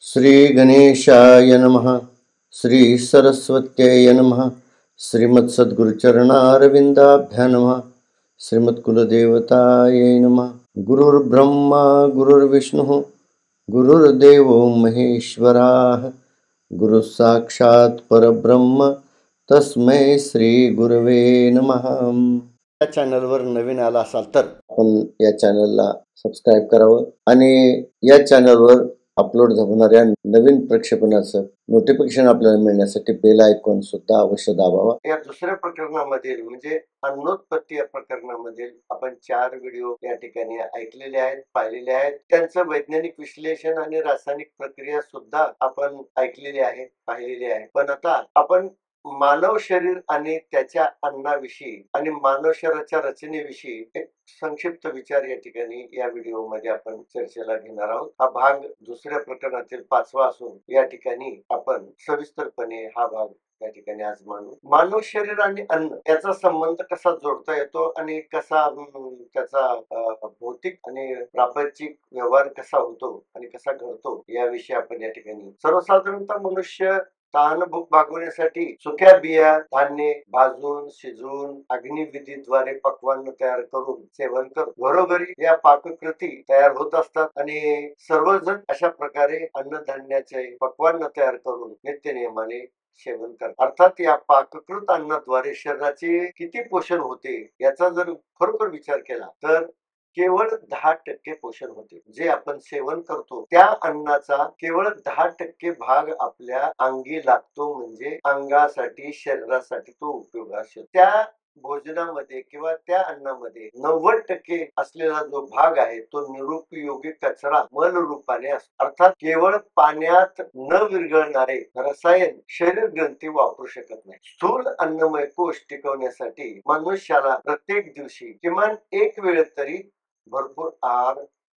श्री गणेशाय नमः। श्री सरस्वत्यै नमः। श्रीमत् सद्गुरुचरणारविन्दाभ्यां नमः। श्रीमत्कुलदेवतायै नमः। गुरुर्ब्रह्मा गुरुर्विष्णुः गुरुर्देवो महेश्वराः। गुरुः साक्षात् परब्रह्म तस्मै श्री गुरवे नमः। या चॅनलवर नवीन आला असाल तर आपण या चॅनलला सबस्क्राईब करावं आणि या चॅनलवर अपलोड होणाऱ्या नवीन प्रक्षेपणाचं नोटिफिकेशन आपल्याला मिळण्यासाठी बेल आयकॉन सुद्धा अवश्य दाबावा। या दुसऱ्या प्रकरणामध्ये म्हणजे अन्नोत्पत्ती या प्रकरणामध्ये आपण 4 व्हिडिओ या ठिकाणी ऐकलेले आहेत, पाहिलेले आहेत। त्यांचं वैज्ञानिक विश्लेषण आणि रासायनिक प्रक्रिया सुद्धा आपण ऐकलेली आहे, पाहिलेली आहे। पण आता आपण मानव शरीर आणि त्याच्या अन्नाविषयी आणि मानव शरीराच्या रचनेविषयी एक संक्षिप्त विचार या ठिकाणी या व्हिडिओ मध्ये आपण चर्चेला घेणार आहोत। हा भाग दुसऱ्या प्रकरणातील 5वा असून या ठिकाणी आपण सविस्तरपणे हा भाग या ठिकाणी आज मांडू। मानव शरीर आणि अन्न याचा संबंध कसा जोडता येतो आणि कसा त्याचा भौतिक आणि प्रापंचिक व्यवहार कसा होतो आणि कसा घडतो याविषयी आपण या ठिकाणी सर्वसाधारणतः मनुष्य तहान भूक भागवण्यासाठी सुक्या बिया धान्य भाजून शिजवून अग्निविधीद्वारे पक्वान्न तयार करून सेवन करतो। घरोघरी या पाककृती तयार होत असतात आणि सर्वजण अशा प्रकारे अन्नधान्याचे पक्वान्न तयार करून नित्यनियमाने सेवन करतात। अर्थात या पाककृत अन्नाद्वारे शरीराचे किती पोषण होते याचा जर खरोखर विचार केला तर केवळ 10% पोषण होते। जे आपण सेवन करतो त्या अन्नाचा केवळ 10% भाग आपल्या अंगी लागतो, म्हणजे अंगासाठी शरीरासाठी तो उपयोगास येतो। त्या भोजनामध्ये किंवा त्या अन्नामध्ये 90% असलेला जो भाग आहे तो निरुपयोगी कचरा मल रूपाने असतो। अर्थात केवळ पाण्यात न विरघळणारे रसायन शरीर ग्रंथी वापरू शकत नाही। स्थूल अन्नमय कोश टिकवण्यासाठी मनुष्याला प्रत्येक दिवशी किमान एक वेळ तरी भरपूर आहार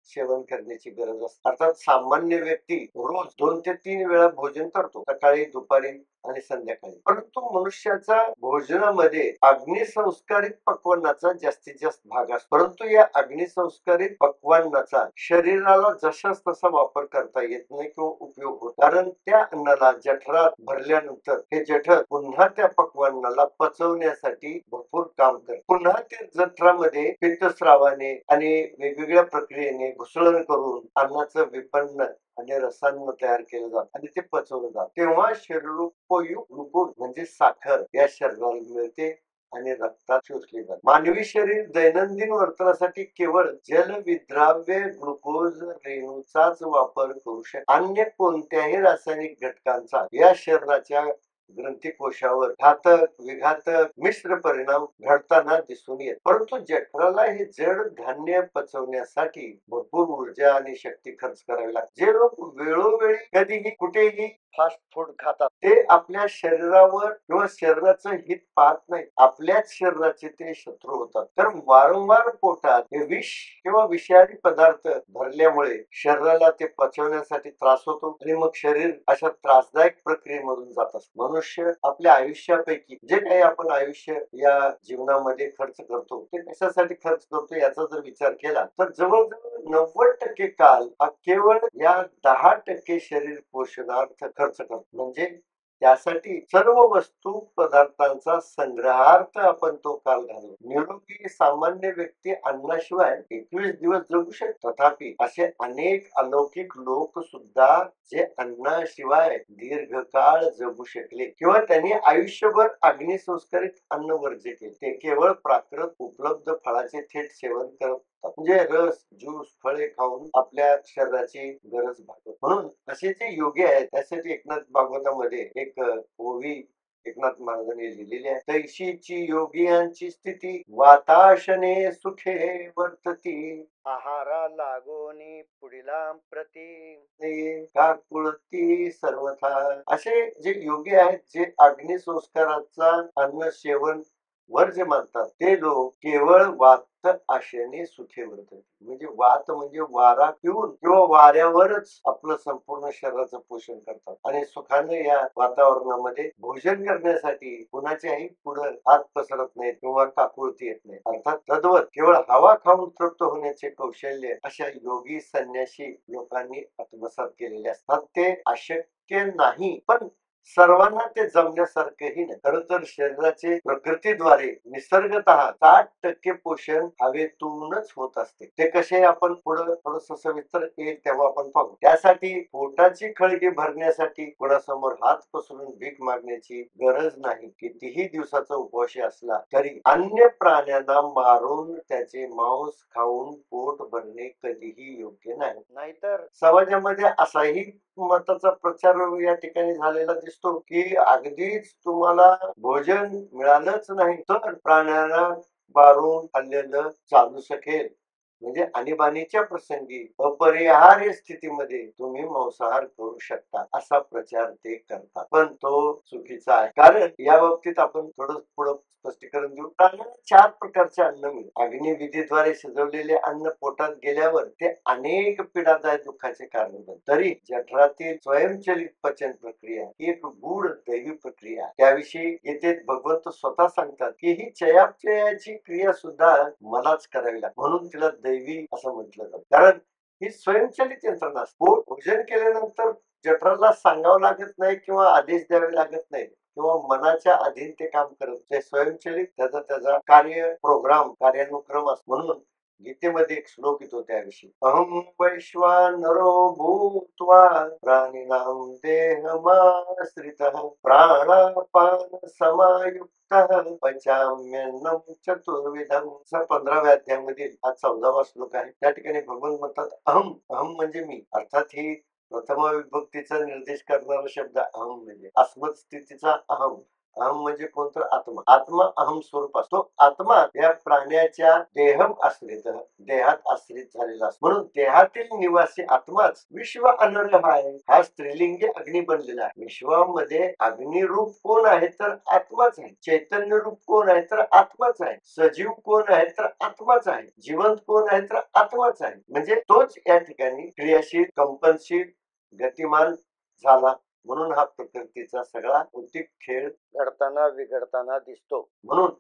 सेवन करण्याची गरज असते। अर्थात सामान्य व्यक्ती रोज 2 ते 3 वेळा भोजन करतो, सकाळी दुपारी आणि संध्याकाळी। परंतु मनुष्याचा भोजनामध्ये अग्निसंस्कारित पक्वान्नाचा जास्तीत जास्त भाग असतो। परंतु या अग्निसंस्कारित पक्वान्नाचा शरीराला जशास तसा वापर करता येत नाही किंवा उपयोग होत, कारण त्या अन्नाला जठरात भरल्यानंतर हे जठर पुन्हा त्या पक्वान्नाला पचवण्यासाठी भरपूर काम करते। पुन्हा ते जठरामध्ये पित्तस्रावाने आणि वेगवेगळ्या प्रक्रियेने घुसळण करून अन्नाचं विपन्न आणि रसायन तयार केलं जातं आणि ते पचवलं जातं। तेव्हा शरीरोपयुक्त ग्लुकोज म्हणजे साखर या शरीराला मिळते आणि रक्तात शोषली जाते। मानवी शरीर दैनंदिन वर्तनासाठी केवळ जलविद्राव्य ग्लुकोज रेणूचाच वापर करू शकते। अन्य कोणत्याही रासायनिक घटकांचा या शरीराच्या ग्रंथीकोशावर घातक विघातक मिश्र परिणाम घडताना दिसून येत। परंतु जठराला हे जड धान्य पचवण्यासाठी भरपूर ऊर्जा आणि शक्ती खर्च करावी लागते। जे लोक वेळोवेळी कधीही कुठेही फास्ट फूड खातात ते आपल्या शरीरावर किंवा शरीराचं हित पाहत नाही, आपल्याच शरीराचे ते शत्रू होतात। तर वारंवार पोटात हे विष किंवा विषारी पदार्थ भरल्यामुळे शरीराला ते पचवण्यासाठी त्रास होतो आणि मग शरीर अशा त्रासदायक प्रक्रियेमधून जात असतं। मनुष्य आपल्या आयुष्यापैकी जे काही आपण आयुष्य या जीवनामध्ये खर्च करतो ते कशासाठी खर्च करतो याचा जर विचार केला तर जवळजवळ 90% काल हा केवळ या 10% शरीर पोषणार्थ खर्च करतो। म्हणजे त्यासाठी सर्व वस्तू पदार्थांचा संग्रहार्थ आपण तो काल घालवतो। निरोगी सामान्य व्यक्ती अन्नाशिवाय 21 दिवस जगू शकतो, तथापि असे अनेक अलौकिक लोक सुद्धा जे अन्नाशिवाय दीर्घकाळ जगू शकले किंवा त्यांनी आयुष्यभर अग्निसंस्कारित अन्न वर्ज्य केले, ते केवळ प्राकृत उपलब्ध फळाचे थेट सेवन करत म्हणजे रस ज्यूस फळे खाऊन आपल्या शरीराची गरज भागवतात। म्हणून असे जे योगी आहेत त्यासाठी एकनाथ भागवतामध्ये एक ओवी एकनाथ महाराजांनी लिहिलेली आहे। तैशीची योगियांची स्थिती वाताशने सुखे वर्तती, आहारा लागोनी पुढीला प्रती काकुळती सर्वथा। असे जे योगी आहेत जे अग्निसंस्काराचा अन्न सेवन वर जे मानतात ते लोक केवळ वात आशेने सुखे वर्तते. म्हणजे वात म्हणजे वारा पिऊन किंवा वाऱ्यावरच आपलं संपूर्ण शरीराचं पोषण करतात आणि सुखाने या वातावरणामध्ये भोजन करण्यासाठी कुणाच्याही पुढे हात पसरत नाहीत किंवा काकुळती येत नाही. अर्थात तद्वत केवळ हवा खाऊन तृप्त होण्याचे कौशल्य अशा योगी संन्यासी लोकांनी आत्मसात केलेले असतात. ते अशक्य नाही, पण सर्वांना ते जमण्यासारखेही नाही. खरं तर शरीराचे प्रकृतीद्वारे निसर्गतः 60% पोषण हवेतूनच होत असते. ते कसे आपण पुढं थोडस सविस्तर येईल तेव्हा आपण पाहू. त्यासाठी पोटाची खळगी भरण्यासाठी कोणासमोर हात पसरून भीक मागण्याची गरज नाही. कितीही दिवसाचा उपवासी असला तरी अन्य प्राण्यांना मारून त्याचे मांस खाऊन पोट भरणे कधीही योग्य नाही. नाहीतर समाजामध्ये असाही मताचा प्रचार या ठिकाणी झालेला दिसतो की अगदीच तुम्हाला भोजन मिळालंच नाही तर प्राण्याला मारून खाल्लेलं चालू शकेल. म्हणजे आणीबाणीच्या प्रसंगी अपरिहार्य स्थितीमध्ये तुम्ही मांसाहार करू शकता असा प्रचार ते करतात, पण तो चुकीचा आहे. कारण या बाबतीत आपण थोडं पुढं स्पष्टीकरण देऊ. प्राण्यांना 4 प्रकारचे अन्न मिळते. अग्निविधीद्वारे शिजवलेले अन्न पोटात गेल्यावर ते अनेक पीडादायक दुःखाचे कारण बनते. तरी जठरातील स्वयंचलित पचन प्रक्रिया ही एक गूढ दैवी प्रक्रिया. त्याविषयी गीतेत भगवंत स्वतः सांगतात की ही चयापचयाची क्रिया सुद्धा मलाच करावी लागते, म्हणून तिला दैवी असं म्हटलं जातं. कारण ही स्वयंचलित यंत्रणा असते. भोजन केल्यानंतर जठराला सांगावं लागत नाही किंवा आदेश द्यावे लागत नाही किंवा मनाच्या अधीन ते काम करत. ते स्वयंचलित त्याचा कार्यानुक्रम असतो. म्हणून गीतेमध्ये एक श्लोक येतो त्याविषयी, अहं वैश्वानरो भूत्वा प्राणिनां देहमाश्रितः प्राणापान समायुक्तः पचाम्यन्नं चतुर्विधं. 15व्या अध्यायामधील हा 14वा श्लोक आहे. त्या ठिकाणी भगवान म्हणतात अहम. अहम म्हणजे मी. अर्थात ही प्रथम विभक्तीचा निर्देश करणारा शब्द अहम म्हणजे अस्मत् स्थितीचा अहम. अहम म्हणजे कोणतं? आत्मा. आत्मा अहम स्वरूप असतो. आत्मा या प्राण्याच्या देहम आश्रित, देहात आश्रित झालेला असतो. म्हणून देहातील निवासी आत्माच विश्व अनर्य आहे. हा स्त्रीलिंगी अग्नी बनलेला आहे. विश्वामध्ये अग्निरूप कोण आहे तर आत्माच आहे. चैतन्य रूप कोण आहे तर आत्माच आहे. सजीव कोण आहे तर आत्माच आहे. जिवंत कोण आहे तर आत्माच आहे. म्हणजे तोच या ठिकाणी क्रियाशील, कंपनशील, गतिमान झाला. म्हणून हा प्रकृतीचा सगळा भौतिक खेळ घडताना बिघडताना दिसतो. म्हणून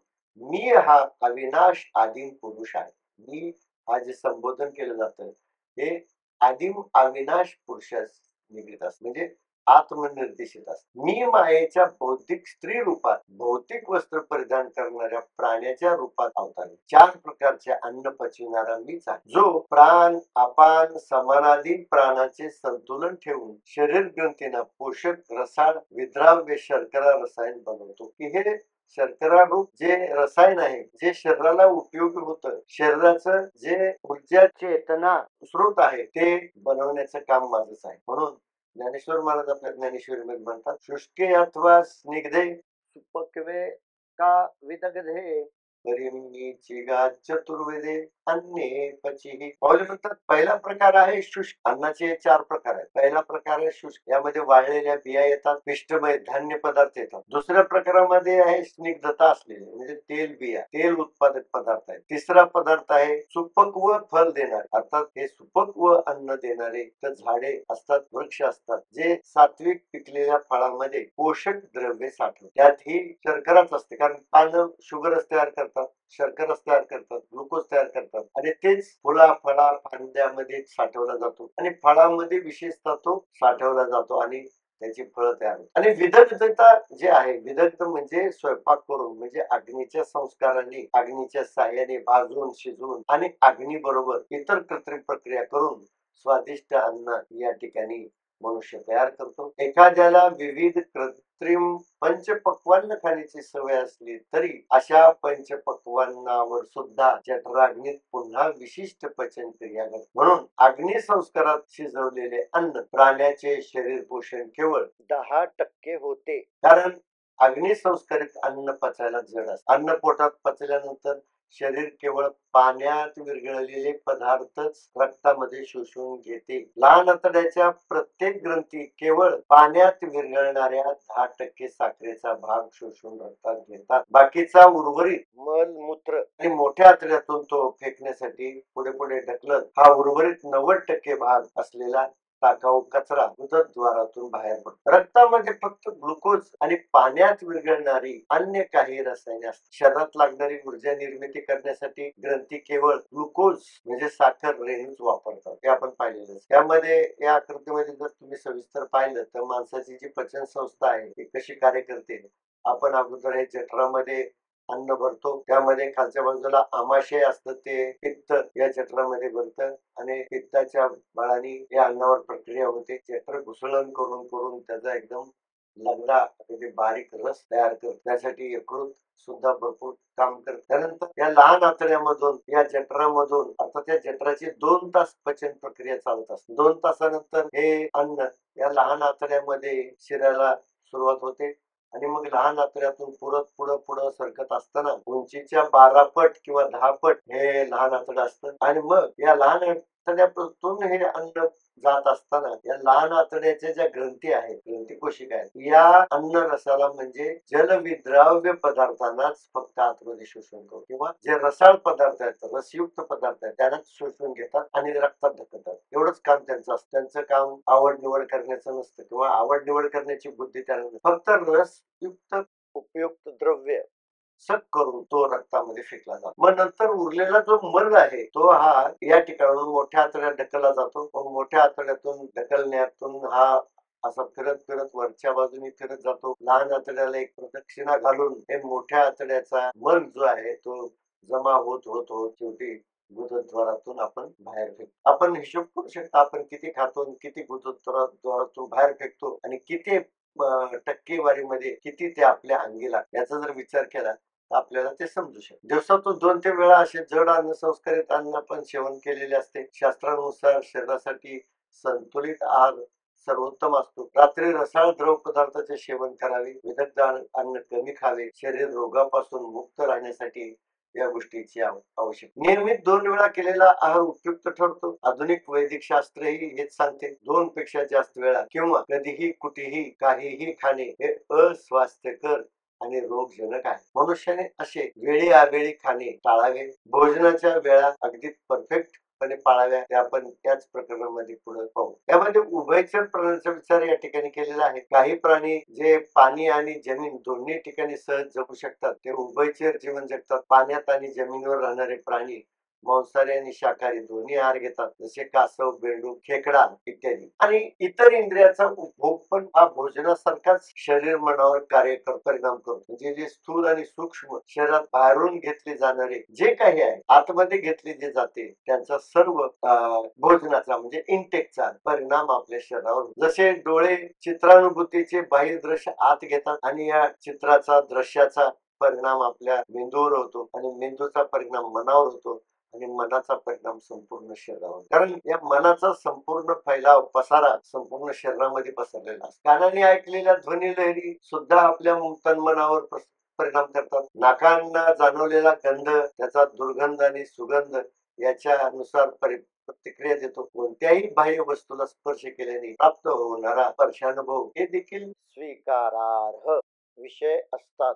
मी हा अविनाश आदिम पुरुष आहे. मी हा जे संबोधन केलं जातं हे आदिम अविनाश पुरुषास निगडीत असत, म्हणजे आत्मनिर्देशित असत. मी मायेच्या भौतिक स्त्री रूपात भौतिक वस्त्र परिधान करणाऱ्या प्राण्याच्या रूपात अवतारले. 4 प्रकारचे अन्न पचविणारा मीच आहे, जो प्राण, अपान, समानादी प्राणाचे संतुलन ठेवून शरीर ग्रंथींना पोषक रसाळ विद्राव्य शर्करा रसायन बनवतो. की हे शर्करा रूप जे रसायन आहे, जे शरीराला उपयोगी होतं, शरीराचं जे ऊर्जा चेतना स्रोत आहे ते बनवण्याचं काम माझंच आहे. म्हणून ज्ञानेश्वर महाराज आपल्या ज्ञानेश्वरीमध्ये म्हणतात, शुष्के अथवा स्निग्धे सुपक्वे का विदग्धे परिम्नीचिगा चतुर्वेदे अन्ये पचिहि. पावले म्हणतात पहिला प्रकार आहे शुष्क. अन्नाचे 4 प्रकार आहेत. पहिला प्रकार आहे शुष्क, यामध्ये वाळलेल्या बिया येतात, पिष्टमय धान्य पदार्थ येतात. दुसऱ्या प्रकारामध्ये आहे स्निग्धता असलेले, म्हणजे तेल बिया, तेल उत्पादक पदार्थ आहेत. तिसरा पदार्थ आहे सुपक्व फल देणारे, अर्थात हे सुपक्व अन्न देणारे तर झाडे असतात, वृक्ष असतात, जे सात्विक पिकलेल्या फळांमध्ये पोषक द्रव्ये साठवतात. त्यात ही शर्कराच असते, कारण पानं शुगरच तयार करतात, शर्कराच तयार करतात, ग्लुकोज तयार करतात आणि तेच फुला फळा फांद्यामध्ये साठवला जातो आणि फळांमध्ये विशेषतः तो साठवला जातो आणि त्याची फळं तयार होतात. आणि विदग्धता जे आहे, विदग्ध म्हणजे स्वयंपाक करून, म्हणजे अग्नीच्या संस्काराने, अग्नीच्या साह्याने भाजून शिजवून आणि अग्नी बरोबर इतर कृत्रिम प्रक्रिया करून स्वादिष्ट अन्न या ठिकाणी मनुष्य तयार करतो. एखाद्याला विविध कृत्रिम पंचपक्वान्न खाण्याची सवय असली तरी अशा पंचपक्वान्नावर सुद्धा जठराग्नीत पुन्हा विशिष्ट पचन क्रिया घडते. म्हणून अग्नी संस्कारात शिजवलेले अन्न प्राण्याचे शरीर पोषण केवळ 10% होते. कारण अग्निसंस्कारित अन्न पचायला जड असते. अन्न पोटात पचल्यानंतर शरीर केवळ पाण्यात विरघळलेले पदार्थच रक्तामध्ये शोषून घेते. लहान आतड्याच्या प्रत्येक ग्रंथी केवळ पाण्यात विरघळणाऱ्या 10% साखरेचा भाग शोषून रक्तात घेतात. बाकीचा उर्वरित मल मूत्र आणि मोठ्या आतड्यातून तो फेकण्यासाठी पुढे पुढे ढकलत हा उर्वरित 90% भाग असलेला टाकाऊ कचरा गुदद्वारातून बाहेर पडतो. रक्तामध्ये फक्त ग्लुकोज आणि पाण्यात विरघळणारी अन्य काही रसायने असतात. शरीरात लागणारी ऊर्जा निर्मिती करण्यासाठी ग्रंथी केवळ ग्लुकोज म्हणजे साखर रेणूच वापरतात. हे आपण पाहिलेलं. त्यामध्ये या आकृतीमध्ये जर तुम्ही सविस्तर पाहिलं तर माणसाची जी पचन संस्था आहे ती कशी कार्य करते. आपण अगोदर हे जठरामध्ये अन्न भरतो, त्यामध्ये खालच्या बाजूला आमाशय असतं, ते पित्त या जठरामध्ये भरतं आणि पित्ताच्या बळाने या अन्नावर प्रक्रिया होते. जठर घुसळण करून करून त्याचा एकदम लगदा म्हणजे बारीक रस तयार करत. त्यासाठी यकृत सुद्धा भरपूर काम करत. त्यानंतर या लहान आतड्यामधून या जठरामधून आता त्या जठराची 2 तास पचन प्रक्रिया चालत असते. 2 तासानंतर हे अन्न या लहान आतड्यामध्ये शिरायला सुरुवात होते आणि मग लहान आतड्यातून पुढं पुढं सरकत असताना उंचीच्या 12 पट किंवा 10 पट हे लहान आतडं असतं आणि मग या लहान आतड्यातून हे अन्न जात असताना या लहान आतड्याच्या ज्या ग्रंथी आहेत, ग्रंथी कोशिका आहेत, या अन्न रसाला म्हणजे जलविद्राव्य पदार्थांनाच फक्त आतमध्ये शोषण करतो किंवा जे रसाळ पदार्थ आहेत, रसयुक्त पदार्थ आहेत त्यांनाच शोषून घेतात आणि रक्तात ढकलतात. एवढंच काम त्यांचं असतं. त्यांचं काम आवड निवड करण्याचं नसतं किंवा आवड निवड करण्याची बुद्धी त्यांना नसते. फक्त रसयुक्त उपयुक्त द्रव्य सक करून तो रक्तामध्ये फेकला जातो. मग नंतर उरलेला जो मल आहे तो हा या ठिकाणाहून मोठ्या आतड्यात ढकलला जातो. मग मोठ्या आतड्यातून ढकलण्यातून हा असा फिरत फिरत वरच्या बाजूने फिरत जातो. लहान आतड्याला एक प्रदक्षिणा घालून हे मोठ्या आतड्याचा मल जो आहे तो जमा होत होत होत शेवटी गुदद्वारातून आपण बाहेर फेकतो. आपण हिशोब करू शकता आपण किती खातो आणि किती गुदद्वारातून बाहेर फेकतो आणि किती टक्केवारीमध्ये किती ते आपल्या अंगी लागतं याचा जर विचार केला आपल्याला ते समजू शकते. दिवसातून 2 ते वेळा असे जड अन्न संस्कारित अन्न आपण सेवन केलेले असते. शास्त्रानुसार शरीरासाठी संतुलित आहार सर्वोत्तम असतो. रात्री रसाळ द्रव पदार्थाचे सेवन करावे. विदग्ध अन्न कमी खावे. शरीर रोगापासून मुक्त राहण्यासाठी या गोष्टीची आवश्यक. नियमित 2 वेळा केलेला आहार उपयुक्त ठरतो. आधुनिक वैदिक शास्त्रही हेच सांगते. 2 पेक्षा जास्त वेळा किंवा कधीही कुठेही काहीही खाणे हे अस्वास्थ्यकर आणि रोगजनक आहे. मनुष्याने असे वेळी अवेळी खाणे टाळावे. भोजनाच्या वेळा अगदी परफेक्ट पणे पाळाव्या. ते आपण याच प्रकरणामध्ये पुढे पाहू. यामध्ये उभयचर प्राण्यांचा विचार या ठिकाणी केलेला आहे. काही प्राणी जे पाणी आणि जमीन दोन्ही ठिकाणी सहज जगू शकतात ते उभयचर जीवन जगतात. पाण्यात आणि जमिनीवर राहणारे प्राणी मांसाहारी आणि शाकाहारी दोन्ही आहार घेतात. जसे कासव, बेंडूक, खेकडा इत्यादी. आणि इतर इंद्रियाचा उपभोग पण हा भोजनासारखाच शरीर मनावर परिणाम करतो. म्हणजे जे स्थूल आणि सूक्ष्म शरीरात बाहेरून घेतले जाणारे जे काही आहे आतमध्ये घेतले जे जाते त्यांचा सर्व भोजनाचा म्हणजे इंटेकचा परिणाम आपल्या शरीरावर. जसे डोळे चित्रानुभूतीचे बाह्य दृश्य आत घेतात आणि या चित्राचा दृश्याचा परिणाम आपल्या मेंदूवर होतो आणि मेंदूचा परिणाम मनावर होतो आणि मनाचा परिणाम संपूर्ण शरीरावर. कारण या मनाचा संपूर्ण फैलाव पसारा संपूर्ण शरीरामध्ये पसरलेला असतो. कानाने ऐकलेल्या ध्वनी लहरी सुद्धा आपल्या तन्मनावर परिणाम करतात. नाकांना जाणवलेला गंध त्याचा दुर्गंध आणि सुगंध याच्यानुसार प्रतिक्रिया देतो. कोणत्याही बाह्य वस्तूला स्पर्श केल्याने प्राप्त होणारा स्पर्शानुभव हे देखील स्वीकारार्ह विषय असतात.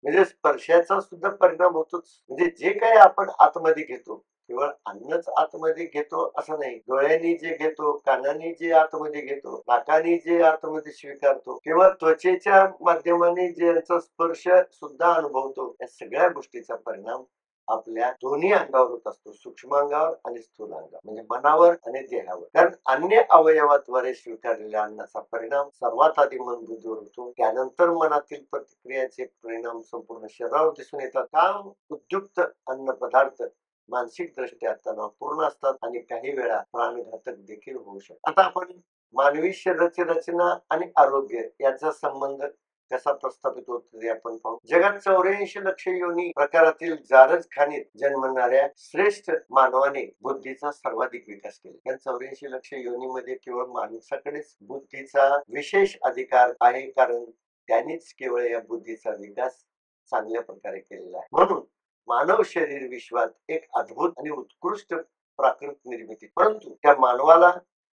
म्हणजे स्पर्शाचा सुद्धा परिणाम होतोच. म्हणजे जे काही आपण आतमध्ये घेतो केवळ अन्नच आतमध्ये घेतो असं नाही. डोळ्यांनी जे घेतो, कानाने जे आतमध्ये घेतो, नाकाने जे आतमध्ये स्वीकारतो किंवा त्वचेच्या माध्यमाने ज्यांचा स्पर्श सुद्धा अनुभवतो या सगळ्या गोष्टीचा परिणाम आपल्या दोन्ही अंगावर होत असतो. सूक्ष्म अंगावर आणि स्थूल अंगावर म्हणजे मनावर आणि देहावर. कारण अन्य अवयवाद्वारे स्वीकारलेल्या अन्नाचा परिणाम सर्वात आधी मन बुद्धीवर होतो. त्यानंतर मनातील प्रतिक्रियाचे परिणाम संपूर्ण शरीरावर दिसून येतात. काम उद्युक्त अन्न पदार्थ मानसिक दृष्ट्या तणावपूर्ण असतात आणि काही वेळा प्राणघातक देखील होऊ शकतात. आता आपण मानवी शरीराची रचना आणि आरोग्य याचा संबंध कसा प्रस्थापित होतो ते आपण पाहू. जगात 84 लक्ष योनी प्रकारातील जारज खाणीत जन्मणाऱ्या श्रेष्ठ मानवाने बुद्धीचा सर्वाधिक विकास केला. या 84 लक्ष योनीमध्ये केवळ माणसाकडेच बुद्धीचा विशेष अधिकार आहे कारण त्यांनीच केवळ या बुद्धीचा विकास चांगल्या प्रकारे केलेला आहे. म्हणून मानव शरीर विश्वात एक अद्भुत आणि उत्कृष्ट प्राकृत निर्मिती, परंतु त्या मानवाला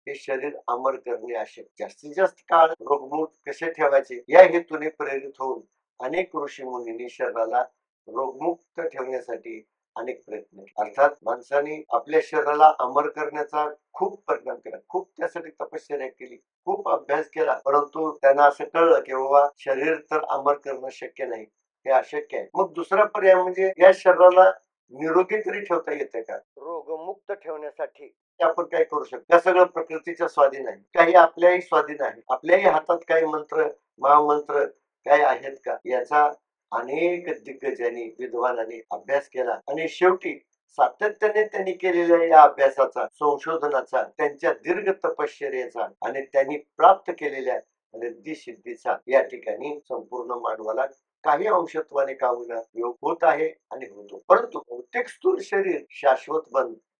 हे शरीर अमर करणे अशक्य. जास्तीत जास्त काळ रोगमुक्त कसे ठेवायचे या हेतूने प्रेरित होऊन अनेक ऋषी मुनींनी शरीराला रोगमुक्त ठेवण्यासाठी अनेक प्रयत्न केले. अर्थात माणसाने आपल्या शरीराला अमर करण्याचा खूप परिणाम केला, खूप त्यासाठी तपश्चर्या केली, खूप अभ्यास केला, परंतु त्यांना असं कळलं की बाबा शरीर तर अमर करणं शक्य नाही, हे अशक्य आहे. मग दुसरा पर्याय म्हणजे या शरीराला निरोगी तरी ठेवता येते का? रोगमुक्त ठेवण्यासाठी आपण काय करू शकतो? त्या सगळं प्रकृतीच्या स्वाधीन आहे, काही आपल्याही स्वाधीन आहे. आपल्याही हातात काही मंत्र महामंत्र काय आहेत का याचा अनेक दिग्गजांनी विद्वानांनी अभ्यास केला आणि शेवटी सातत्याने त्यांनी केलेल्या या अभ्यासाचा संशोधनाचा त्यांच्या दीर्घ तपश्चर्याचा आणि त्यांनी प्राप्त केलेल्या रिद्धी सिद्धीचा या ठिकाणी संपूर्ण मानवाला काही अंशत्वाने का होईना योग होत आहे आणि होतो. परंतु प्रत्येक स्थूल शरीर शाश्वत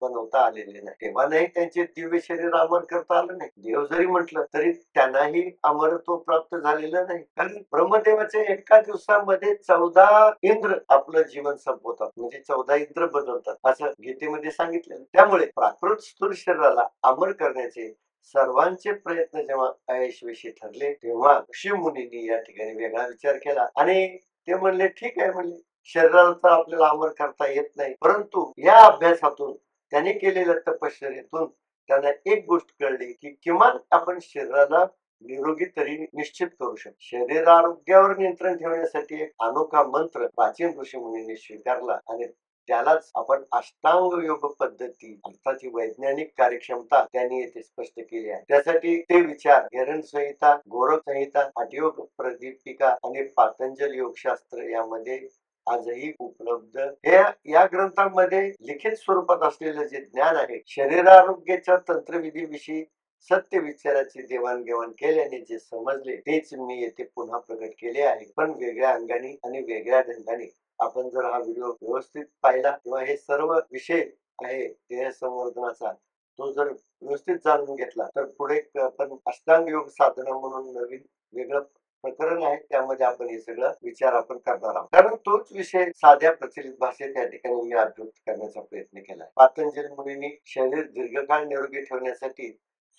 बनवता आलेले नाही. तेव्हा त्यांचे दिव्य शरीर अमर करता आलं नाही. देव जरी म्हटलं तरी त्यांनाही अमरत्व प्राप्त झालेलं नाही, कारण ब्रह्मदेवाच्या एका दिवसामध्ये 14 इंद्र आपलं जीवन संपवतात, म्हणजे 14 इंद्र बदलतात असं गीतेमध्ये सांगितलं. त्यामुळे प्राकृत स्थूल शरीराला अमर करण्याचे सर्वांचे प्रयत्न जेव्हा अयशस्वी ठरले तेव्हा ऋषी मुनींनी या ठिकाणी वेगळा विचार केला आणि ते म्हणले ठीक आहे, म्हणले शरीराला तर आपल्याला अमर करता येत नाही, परंतु या अभ्यासातून त्याने केलेल्या तपश्चर्येतून त्यांना एक गोष्ट कळली की किमान आपण शरीराला निरोगी तरी निश्चित करू शकतो. शरीर आरोग्यावर नियंत्रण ठेवण्यासाठी एक अनोखा मंत्र प्राचीन ऋषी मुनींनी स्वीकारला आणि त्यालाच आपण अष्टांग योग पद्धती अर्थात वैज्ञानिक कार्यक्षमता त्यांनी येथे स्पष्ट केली आहे. त्यासाठी ते विचार हिरण संहिता, गोरख संहिता, हठयोग प्रदीपिका आणि पातंजल योगशास्त्र यामध्ये आजही उपलब्ध. हे या ग्रंथांमध्ये लिखित स्वरूपात असलेलं जे ज्ञान आहे शरीरारोग्याच्या तंत्रविधीविषयी सत्य विचाराची देवाणघेवाण केल्याने जे समजले तेच मी येथे पुन्हा प्रकट केले आहे, पण वेगळ्या अंगाने आणि वेगळ्या ढंगाने. आपण जर हा व्हिडिओ व्यवस्थित पाहिला किंवा हे सर्व विषय आहे देह संवर्धनाचा तो जर व्यवस्थित जाणून घेतला तर पुढे आपण अष्टांग योग साधना म्हणून नवीन वेगळं प्रकरण आहे, त्यामध्ये आपण हे सगळं विचार आपण करणार आहोत. कारण तोच विषय साध्या प्रचलित भाषेत या ठिकाणी मी अभिव्यक्त करण्याचा प्रयत्न केला. पातंजली मुनींनी शरीर दीर्घकाळ निरोगी ठेवण्यासाठी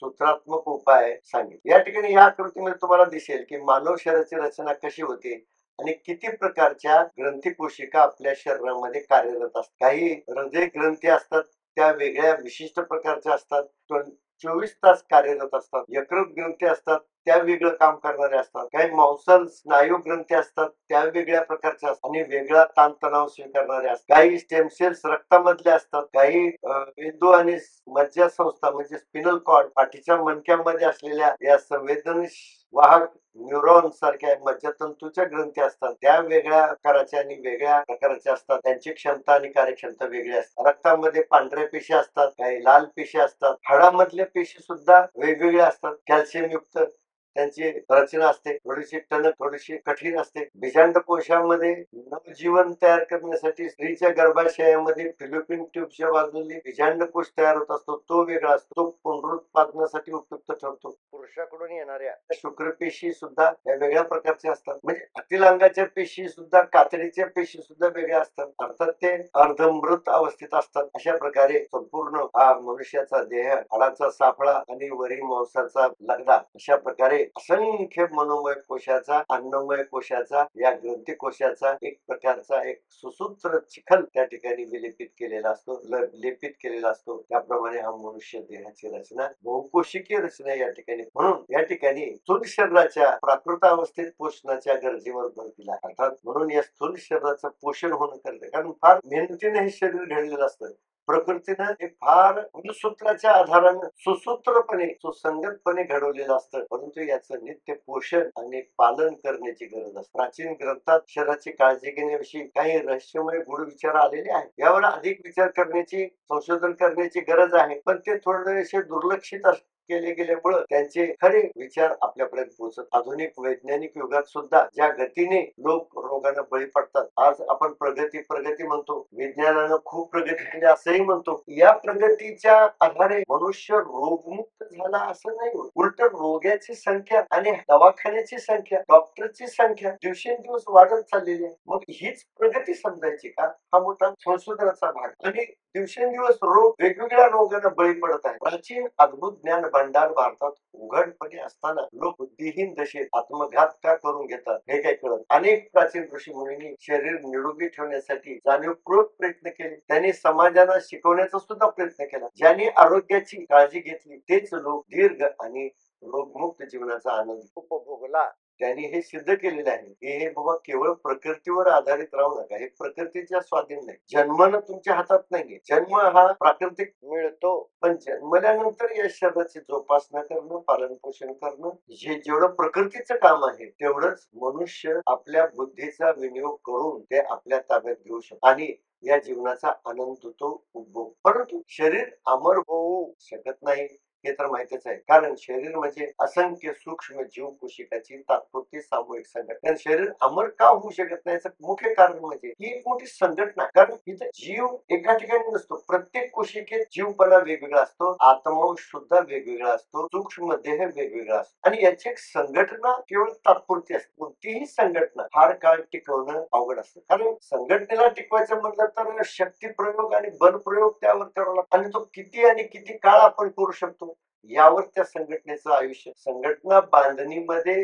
सूत्रात्मक उपाय सांगितले. या ठिकाणी या आकृतीमध्ये तुम्हाला दिसेल की मानव शरीराची रचना कशी होते आणि किती प्रकारच्या ग्रंथी कोशिका आपल्या शरीरामध्ये कार्यरत असतात. काही हृदय ग्रंथी असतात, त्या वेगळ्या विशिष्ट प्रकारच्या असतात, 24 तास कार्यरत असतात. यकृत ग्रंथी असतात, त्या वेगळं काम करणारे असतात. काही मांसल स्नायू ग्रंथी असतात, त्या वेगळ्या प्रकारच्या असतात आणि वेगळा ताणतणाव स्वीकारणारे असतात. काही स्टेम सेल्स रक्तामधले असतात, काही मेंदू आणि मज्जा संस्था म्हणजे स्पिनल कॉर्ड पाठीच्या मणक्यामध्ये असलेल्या या संवेदनशील वाहक न्यूरॉन सारख्या मज्जातंतूच्या ग्रंथी असतात, त्या वेगळ्या आकाराच्या आणि वेगळ्या प्रकारच्या असतात. त्यांची क्षमता आणि कार्यक्षमता वेगळी असते. रक्तामध्ये पांढऱ्या पेशी असतात, काही लाल पेशी असतात. हाडामधल्या पेशी सुद्धा वेगवेगळ्या असतात. कॅल्शियम युक्त त्यांची रचना असते, थोडीशी टणक थोडीशी कठीण असते. बीजांड कोशामध्ये नवजीवन तयार करण्यासाठी स्त्रीच्या गर्भाशयामध्ये फिलिपिन ट्यूबच्या बाजूने बीजांड कोश तयार होत असतो, तो वेगळा असतो. तो पुनरुत्पादनासाठी उपयुक्त ठरतो. पुरुषाकडून येणाऱ्या शुक्रपेशी सुद्धा वेगळ्या प्रकारच्या असतात. म्हणजे अतिलांगाच्या पेशी सुद्धा कातडीच्या पेशी सुद्धा वेगळ्या असतात. अर्थात ते अर्धमृत अवस्थेत असतात. अशा प्रकारे संपूर्ण हा मनुष्याचा देह हाडाचा सापळा आणि वरी मांसाचा लगदा अशा प्रकारे असंख्य मनोमय कोशाचा अन्नमय कोशाचा या ग्रंथी कोशाचा एक प्रकारचा एक सुसूत्र चिखल त्या ठिकाणी विलेपित केलेला असतो, लेपित केलेला असतो. त्याप्रमाणे हा मनुष्य देहाची रचना बहुकोशिकीय रचना या ठिकाणी. म्हणून या ठिकाणी स्थूल शरीराच्या प्राकृत अवस्थेत पोषणाच्या गरजेवर भर दिला. अर्थात म्हणून या स्थूल शरीराचं पोषण होणं करते, कारण फार मेहनतीने हे शरीर घडलेलं असतं. प्रकृतीनं हे फार मूलसूत्राच्या आधारानं सुसूत्रपणे सुसंगतपणे घडवलेलं असतं, परंतु याचं नित्य पोषण आणि पालन करण्याची गरज असते. प्राचीन ग्रंथात शरीराची काळजी घेण्याविषयी काही रहस्यमय गूढ विचार आलेले आहेत. यावर अधिक विचार करण्याची संशोधन करण्याची गरज आहे, पण ते थोडेसे दुर्लक्षित केले गेल्यामुळे त्यांचे खरे विचार आपल्यापर्यंत पोहोचत. आधुनिक वैज्ञानिक युगात सुद्धा ज्या गतीने लोक रोगांना बळी पडतात, आज आपण प्रगती प्रगती म्हणतो, विज्ञानानं खूप प्रगती केली असंही म्हणतो. या प्रगतीच्या आधारे मनुष्य रोगमुक्त झाला असं नाही होत. उलट रोग्याची संख्या आणि दवाखान्याची संख्या, डॉक्टरची संख्या दिवसेंदिवस वाढत चाललेली आहे. मग हीच प्रगती समजायची का? हा मोठा संशोधनाचा भाग. आणि दिवसेंदिवस वेगवेगळ्या रोगांना बळी पडत आहे. प्राचीन अद्भुत ज्ञान भंडार भारतात उघडपणे असताना लोक बुद्धिहीन दशेत आत्मघात का करून घेतात हे काय कळत. अनेक प्राचीन ऋषी मुनींनी शरीर निरोगी ठेवण्यासाठी जाणीवपूर्वक प्रयत्न केले. त्यांनी समाजाला शिकवण्याचा सुद्धा प्रयत्न केला. ज्यांनी आरोग्याची काळजी घेतली तेच लोक दीर्घ आणि रोगमुक्त जीवनाचा आनंद उपभोगला. त्यांनी हे सिद्ध केलेले आहे की हे बाबा केवळ प्रकृतीवर आधारित राहू नका. हे प्रकृतीच्या स्वाधीन नाही. जन्मानं तुमच्या हातात नाहीये. जन्म हा प्राकृतिक मिळतो, पण जन्मल्यानंतर या शरीराची जोपासना करणं, पालन पोषण करणं हे जेवढं प्रकृतीचं काम आहे तेवढंच मनुष्य आपल्या बुद्धीचा विनियोग करून ते आपल्या ताब्यात घेऊ शकतो आणि या जीवनाचा आनंद तो उपभोग. परंतु शरीर अमर होऊ शकत नाही हे तर माहितीच आहे. कारण शरीर म्हणजे असंख्य सूक्ष्म जीव कोशिकाची तात्पुरती सामूहिक संघटना. शरीर अमर का होऊ शकत नाही याचं मुख्य कारण म्हणजे ही एक मोठी संघटना. कारण इथं जीव एका ठिकाणी नसतो. प्रत्येक कोशिकेत जीवपणा वेगवेगळा असतो, आत्मांश सुद्धा वेगवेगळा असतो, सूक्ष्म देह वेगवेगळा असतो आणि याची एक संघटना केवळ तात्पुरती असते. कोणतीही संघटना फार काळ टिकवणं अवघड असतं. कारण संघटनेला टिकवायचं म्हटलं तर शक्ती प्रयोग आणि बल प्रयोग त्यावर करावा लागतो आणि तो किती आणि किती काळ आपण करू शकतो यावर त्या संघटनेचं आयुष्य. संघटना बांधणीमध्ये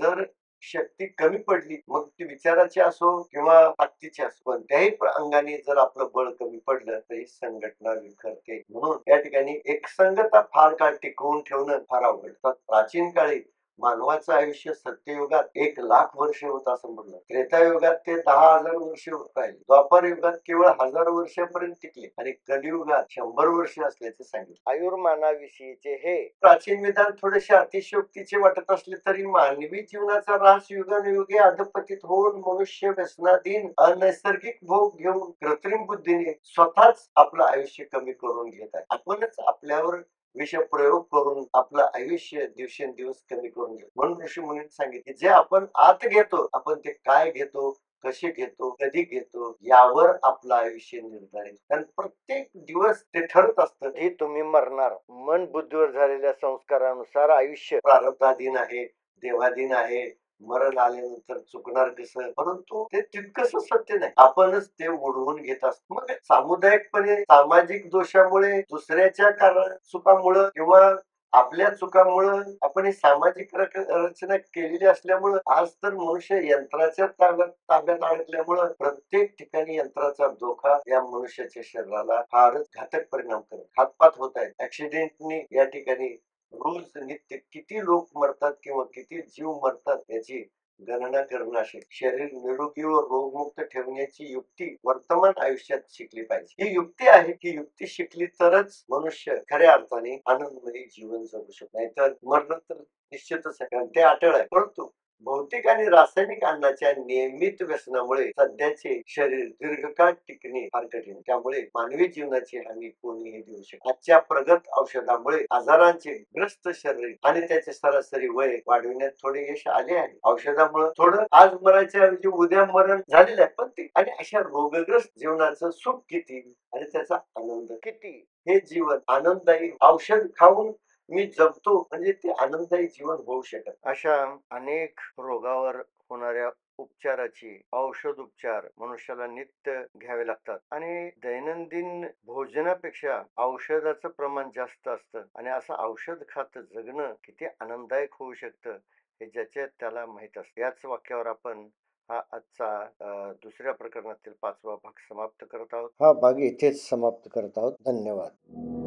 जर शक्ती कमी पडली, मग ती विचाराची असो किंवा ताकदीची असो, कोणत्याही अंगाने जर आपलं बळ कमी पडलं तर ही संघटना विखरते. म्हणून या ठिकाणी एकसंगता फार काळ टिकवून ठेवणं फार अवघड. प्राचीन काळी मानवाचं आयुष्य सत्ययुगात 1,00,000 वर्ष होत असं म्हणलं. त्रेतायुगात ते 10,000 वर्ष राहिले. द्वापर युगात केवळ 1000 वर्षापर्यंत टिकले आणि कलियुगात 100 वर्ष असल्याचे सांगितले. आयुर्मानाविषयीचे हे प्राचीन विधान थोडेसे अतिशयोक्तीचे वाटत असले तरी मानवी जीवनाचा ऱ्हास युगानुयुगे अधपतित होऊन मनुष्य व्यसनाधीन अनैसर्गिक भोग घेऊन कृत्रिम बुद्धीने स्वतःच आपलं आयुष्य कमी करून घेत आहे. आपणच आपल्यावर विष प्रयोग करून आपलं आयुष्य दिवसेंदिवस कमी करून घेतो. म्हणून ऋषी मुनींनी सांगितले जे आपण आत घेतो, आपण ते काय घेतो, कसे घेतो, कधी घेतो यावर आपलं आयुष्य निर्धारित. कारण प्रत्येक दिवस ते ठरत असतं हे तुम्ही मरणार. मन बुद्धीवर झालेल्या संस्कारानुसार आयुष्य प्रारब्धाधीन आहे, देवाधीन आहे. मरण आल्यानंतर चुकणार कसं, परंतु ते तितकंच सत्य नाही. आपणच ते ओढवून घेत असतो. मग सामुदायिकपणे सामाजिक दोषामुळे दुसऱ्याच्या चुकामुळं किंवा आपल्या चुकामुळं आपण ही सामाजिक रचना केलेली असल्यामुळं आज तर मनुष्य यंत्राच्या ताब्यात अडकल्यामुळं प्रत्येक ठिकाणी यंत्राचा धोका या मनुष्याच्या शरीराला फारच घातक परिणाम करत. हातपात होत आहेत. ऍक्सिडेंटनी या ठिकाणी रोज नित्य किती लोक मरतात किंवा किती जीव मरतात याची गणना करणं असे. शरीर निरोगी व रोगमुक्त ठेवण्याची युक्ती वर्तमान आयुष्यात शिकली पाहिजे. ही युक्ती आहे. ही युक्ती शिकली तरच मनुष्य खऱ्या अर्थाने आनंदमय जीवन जगू शकतो. नाहीतर मरण तर निश्चितच आहे, कारण ते अटळ आहे. परंतु भौतिक आणि रासायनिक अन्नाच्या नियमित व्यसनामुळे सध्याचे शरीर दीर्घकाळ टिकणे फार कठीण. त्यामुळे मानवी जीवनाची हमी कोणीही देऊ शकत. आजच्या प्रगत औषधामुळे आजारांचे ग्रस्त शरीर आणि त्याचे सरासरी वय वाढविण्यात थोडे यश आले आहे. औषधामुळे थोडं आज मरायच्या ऐवजी उद्या मरण झालेलं आहे, पण ते आणि अशा रोगग्रस्त जीवनाचं सुख किती आणि त्याचा आनंद किती. हे जीवन आनंददायी औषध खाऊन मी जगतो म्हणजे ते आनंददायी जीवन होऊ शकत. अशा अनेक रोगावर होणाऱ्या उपचाराची औषध उपचार मनुष्याला नित्य घ्यावे लागतात आणि दैनंदिन भोजनापेक्षा औषधाचं प्रमाण जास्त असतं आणि असं औषध खात जगणं किती आनंददायक होऊ शकतं हे ज्याच्या त्याला माहित असतं. याच वाक्यावर आपण हा आजचा दुसऱ्या प्रकरणातील 5वा भाग समाप्त करत आहोत. हा भाग इथेच समाप्त करत आहोत. धन्यवाद.